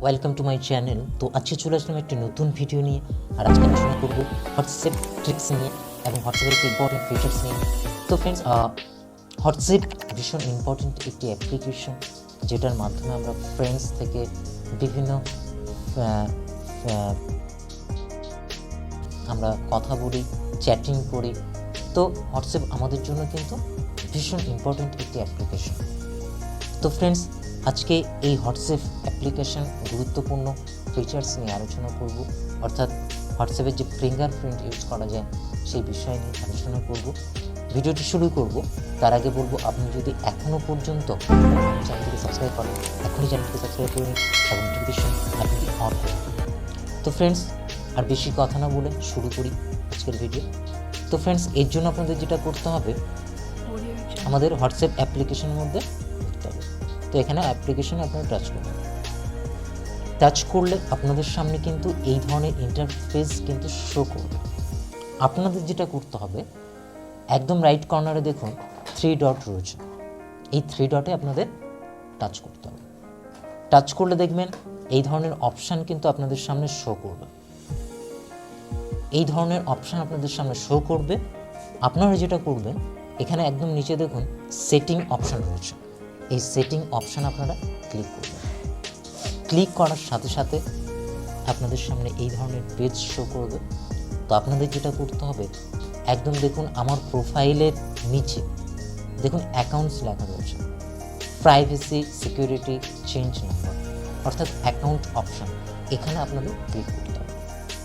Welcome to my channel. তো আজকে চলে আসলাম একটি নতুন ভিডিও নিয়ে। আর আজকে আলোচনা করবো হোয়াটসঅ্যাপ ট্রিক্স নিয়ে এবং হোয়াটসঅ্যাপের একটি ইম্পর্টেন্ট ফিচার্স নিয়ে। তো ফ্রেন্ডস, হোয়াটসঅ্যাপ ভীষণ ইম্পর্টেন্ট একটি অ্যাপ্লিকেশন, যেটার মাধ্যমে আমরা ফ্রেন্ডস থেকে বিভিন্ন আমরা কথা বলি, চ্যাটিং করি। তো হোয়াটসঅ্যাপ আমাদের জন্য কিন্তু ভীষণ ইম্পর্টেন্ট একটি অ্যাপ্লিকেশন। তো ফ্রেন্ডস, আজকে এই হোয়াটসঅ্যাপ অ্যাপ্লিকেশন গুরুত্বপূর্ণ ফিচার্স নিয়ে আলোচনা করব, অর্থাৎ হোয়াটসঅ্যাপের যে ফিঙ্গারপ্রিন্ট ইউজ করা যায় সেই বিষয় নিয়ে আলোচনা করব। ভিডিওটি শুরু করব তার আগে বলবো, আপনি যদি এখনও পর্যন্ত চ্যানেলটিকে সাবস্ক্রাইব করেন, এখনই চ্যানেলটিকে সাবস্ক্রাইব করে নিন এবং নোটিফিকেশন আপনি অন করুন। তো ফ্রেন্ডস, আর বেশি কথা না বলে শুরু করি আজকের ভিডিও। তো ফ্রেন্ডস, এর জন্য আপনাদের যেটা করতে হবে, আমাদের হোয়াটসঅ্যাপ অ্যাপ্লিকেশনের মধ্যে ঢুকতে হবে। তো এখানে অ্যাপ্লিকেশনে আপনারা টাচ করবেন। টাচ করলে আপনাদের সামনে কিন্তু এই ধরনের ইন্টারফেস কিন্তু শো করবে। আপনাদের যেটা করতে হবে, একদম রাইট কর্নারে দেখুন 3 ডট রয়েছে, এই 3 ডটে আপনাদের টাচ করতে হবে। টাচ করলে দেখবেন এই ধরনের অপশান কিন্তু আপনাদের সামনে শো করবে। এই ধরনের অপশান আপনাদের সামনে শো করবে। আপনারা যেটা করবেন, এখানে একদম নিচে দেখুন সেটিং অপশান রয়েছে, এই সেটিং অপশান আপনারা ক্লিক করবেন। ক্লিক করার সাথে সাথে আপনাদের সামনে এই ধরনের পেজ শো করবে। তো আপনাদের যেটা করতে হবে, একদম দেখুন আমার প্রোফাইলের নিচে দেখুন অ্যাকাউন্টস লেখা রয়েছে, প্রাইভেসি, সিকিউরিটি, চেঞ্জ নাম্বার, অর্থাৎ অ্যাকাউন্ট অপশান, এখানে আপনাদের ক্লিক করতে হবে।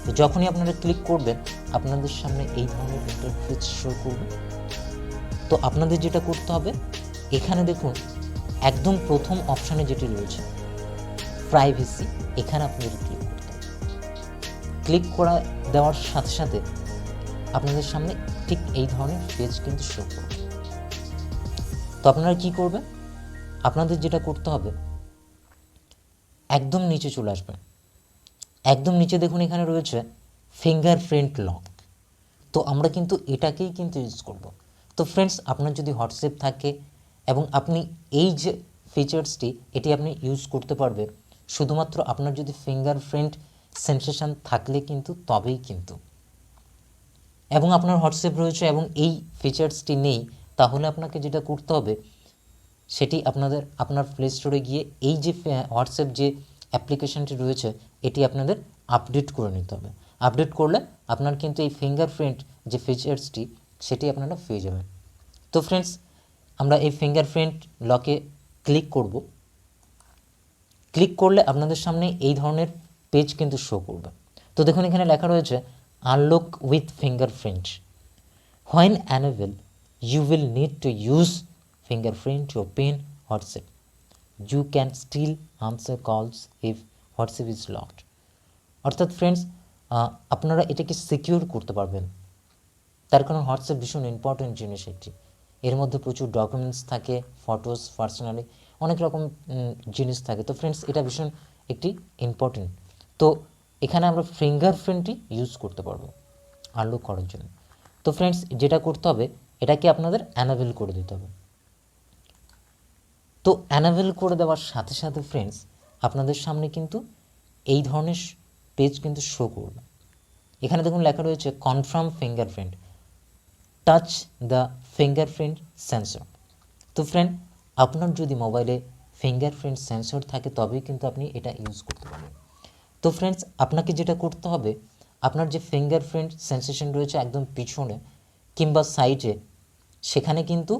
তো যখনই আপনারা ক্লিক করবেন, আপনাদের সামনে এই ধরনের ইন্টারফেস শো করবে। তো আপনাদের যেটা করতে হবে, এখানে দেখুন একদম প্রথম অপশানে যেটি রয়েছে প্রাইভেসি, এখানে আপনাদের ক্লিক করতে হবে। ক্লিক করা দেওয়ার সাথে সাথে আপনাদের সামনে ঠিক এই ধরনের পেজ কিন্তু শো করবে। তো আপনারা কি করবেন, আপনাদের যেটা করতে হবে, একদম নিচে চলে আসবেন। একদম নিচে দেখুন এখানে রয়েছে ফিঙ্গারপ্রিন্ট লক। তো আমরা কিন্তু এটাকেই কিন্তু ইউজ করব। তো ফ্রেন্ডস, আপনার যদি হোয়াটসঅ্যাপ থাকে এবং আপনি এই যে ফিচার্সটি, এটি আপনি ইউজ করতে পারবেন শুধুমাত্র আপনার যদি ফিঙ্গারপ্রিন্ট সেন্সেশন থাকলে কিন্তু, তবেই কিন্তু। এবং আপনার হোয়াটসঅ্যাপ রয়েছে এবং এই ফিচার্সটি নেই, তাহলে আপনাকে যেটা করতে হবে, সেটি আপনার প্লে স্টোরে গিয়ে এই যে হোয়াটসঅ্যাপ যে অ্যাপ্লিকেশনটি রয়েছে, এটি আপনাদের আপডেট করে নিতে হবে। আপডেট করলে আপনার কিন্তু এই ফিঙ্গারপ্রিন্ট যে ফিচার্সটি, সেটি আপনারা পেয়ে যাবেন। তো ফ্রেন্ডস, আমরা এই ফিঙ্গারপ্রিন্ট লকে ক্লিক করব। ক্লিক করলে আপনাদের সামনে এই ধরনের পেজ কিন্তু শো করবে। তো দেখুন এখানে লেখা রয়েছে unlock with fingerprint. When enable, you will need to use fingerprint to open WhatsApp. You can still answer calls if WhatsApp is locked. অর্থাৎ ফ্রেন্ডস, আপনারা এটাকে সিকিউর করতে পারবেন, তার কারণ হোয়াটসঅ্যাপ ভীষণ ইম্পর্টেন্ট জিনিস একটি। এর মধ্যে প্রচুর ডকুমেন্টস থাকে, ফটোস, পার্সোনালি অনেক রকম জিনিস থাকে। তো ফ্রেন্ডস, এটা ভীষণ একটি ইম্পর্টেন্ট। তো এখানে আমরা ফিঙ্গারপ্রিন্টই ইউজ করতে পারবো আনলক করার জন্য। তো ফ্রেন্ডস, যেটা করতে হবে, এটাকে আপনাদের অ্যানাবেল করে দিতে হবে। তো অ্যানাবেল করে দেওয়ার সাথে সাথে ফ্রেন্ডস, আপনাদের সামনে কিন্তু এই ধরনের পেজ কিন্তু শো করবে। এখানে দেখুন লেখা রয়েছে confirm fingerprint, touch the fingerprint sensor. তো ফ্রেন্ড, আপনার যদি মোবাইলে ফিঙ্গারপ্রিন্ট সেন্সর থাকে, তবেই কিন্তু আপনি এটা ইউজ করতে পারবেন। তো ফ্রেন্ডস, আপনাকে যেটা করতে হবে, আপনার যে ফিঙ্গারপ্রিন্ট সেন্সেশন রয়েছে একদম পিছনে কিংবা সাইডে, সেখানে কিন্তু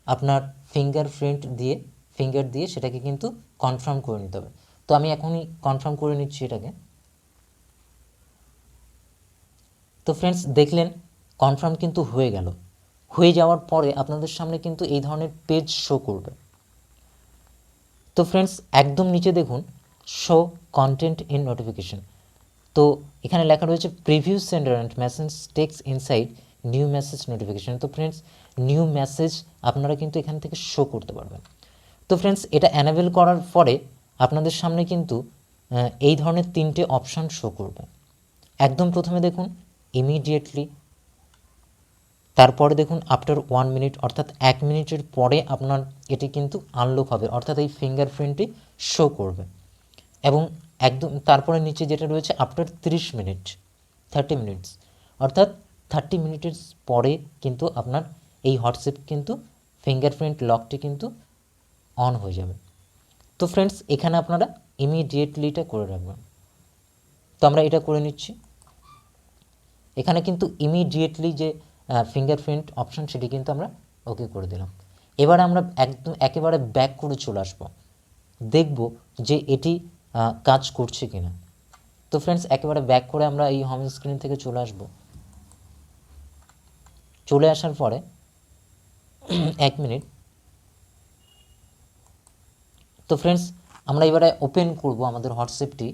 আপনার ফিঙ্গার দিয়ে সেটাকে কিন্তু কনফার্ম করে নিতে হবে। তো আমি এখনই কনফার্ম করে নিচ্ছি এটাকে। তো ফ্রেন্ডস, দেখলেন কনফার্ম কিন্তু হয়ে গেল। হয়ে যাওয়ার পরে আপনাদের সামনে কিন্তু এই ধরনের পেজ শো করবে। তো ফ্রেন্ডস, একদম নিচে দেখুন শো কন্টেন্ট ইন নোটিফিকেশন। তো এখানে লেখা রয়েছে preview sender and message text inside new message notification. তো ফ্রেন্ডস, নিউ মেসেজ আপনারা কিন্তু এখান থেকে শো করতে পারবেন। তো ফ্রেন্ডস, এটা অ্যানাবেল করার পরে আপনাদের সামনে কিন্তু এই ধরনের 3টে অপশান শো করবে। একদম প্রথমে দেখুন ইমিডিয়েটলি, তারপরে দেখুন আফটার 1 মিনিট, অর্থাৎ 1 মিনিটের পরে আপনার এটি কিন্তু আনলক হবে, অর্থাৎ এই ফিঙ্গারপ্রিন্টটি শো করবে। এবং একদম তারপরে নিচে যেটা রয়েছে আফটার 30 মিনিটস, অর্থাৎ 30 মিনিটের পরে কিন্তু আপনার এই হোয়াটসঅ্যাপ কিন্তু ফিঙ্গারপ্রিন্ট লকটি কিন্তু অন হয়ে যাবে। তো ফ্রেন্ডস এখানে আপনারা ইমিডিয়েটলিটা করে রাখবেন। তো আমরা এটা করে নিচ্ছি। এখানে কিন্তু ইমিডিয়েটলি যে ফিঙ্গারপ্রিন্ট অপশন সেটি কিন্তু আমরা ওকে করে দিলাম। এবার আমরা একদম একেবারে ব্যাক করে চলে আসবো, দেখব যে এটি কাজ করছে কিনা। তো ফ্রেন্ডস একেবারে ব্যাক করে আমরা এই হোম স্ক্রিন থেকে চলে আসব। চলে আসার পরে 1 মিনিট। তো ফ্রেন্ডস আমরা এবারে ওপেন করব আমাদের হোয়াটসঅ্যাপটি,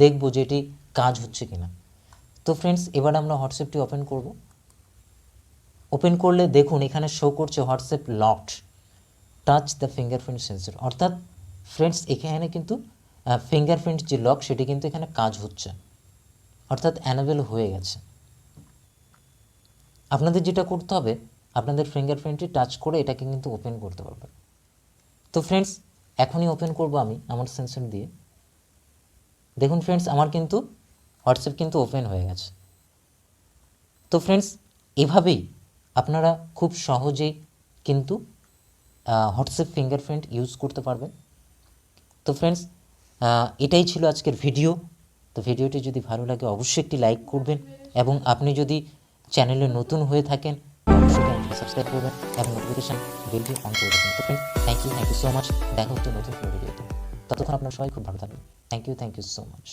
দেখব যে এটি কাজ হচ্ছে কিনা। তো ফ্রেন্ডস এবার আমরা হোয়াটসঅ্যাপটি ওপেন করব। ওপেন করলে দেখুন এখানে শো করছে WhatsApp locked, touch the fingerprint sensor, অর্থাৎ ফ্রেন্ডস এখানে কিন্তু ফিঙ্গারপ্রিন্ট যে লক সেটি কিন্তু এখানে কাজ হচ্ছে, অর্থাৎ অ্যানেবল হয়ে গেছে। আপনাদের যেটা করতে হবে, আপনাদের ফিঙ্গারপ্রিন্টটি টাচ করে এটাকে কিন্তু ওপেন করতে পারবেন। তো ফ্রেন্ডস এখনই ওপেন করব আমি আমার সেন্সর দিয়ে। দেখুন ফ্রেন্ডস আমার কিন্তু হোয়াটসঅ্যাপ কিন্তু ওপেন হয়ে গেছে। তো ফ্রেন্ডস এভাবেই আপনারা খুব সহজেই কিন্তু হোয়াটসঅ্যাপ ফিঙ্গারপ্রিন্ট ইউজ করতে পারবেন। তো ফ্রেন্ডস এটাই ছিল আজকের ভিডিও। তো ভিডিওটি যদি ভালো লাগে অবশ্যই একটি লাইক করবেন, এবং আপনি যদি চ্যানেলে নতুন হয়ে থাকেন অবশ্যই চ্যানেলটি সাবস্ক্রাইব করবেন এবং নোটিফিকেশান বেলটি অন করে দেবেন। তো friends thank you so much. দেখা হচ্ছে নতুন ভিডিওতে। ততক্ষণ আপনার সবাই খুব ভালো থাকবেন। Thank you so much.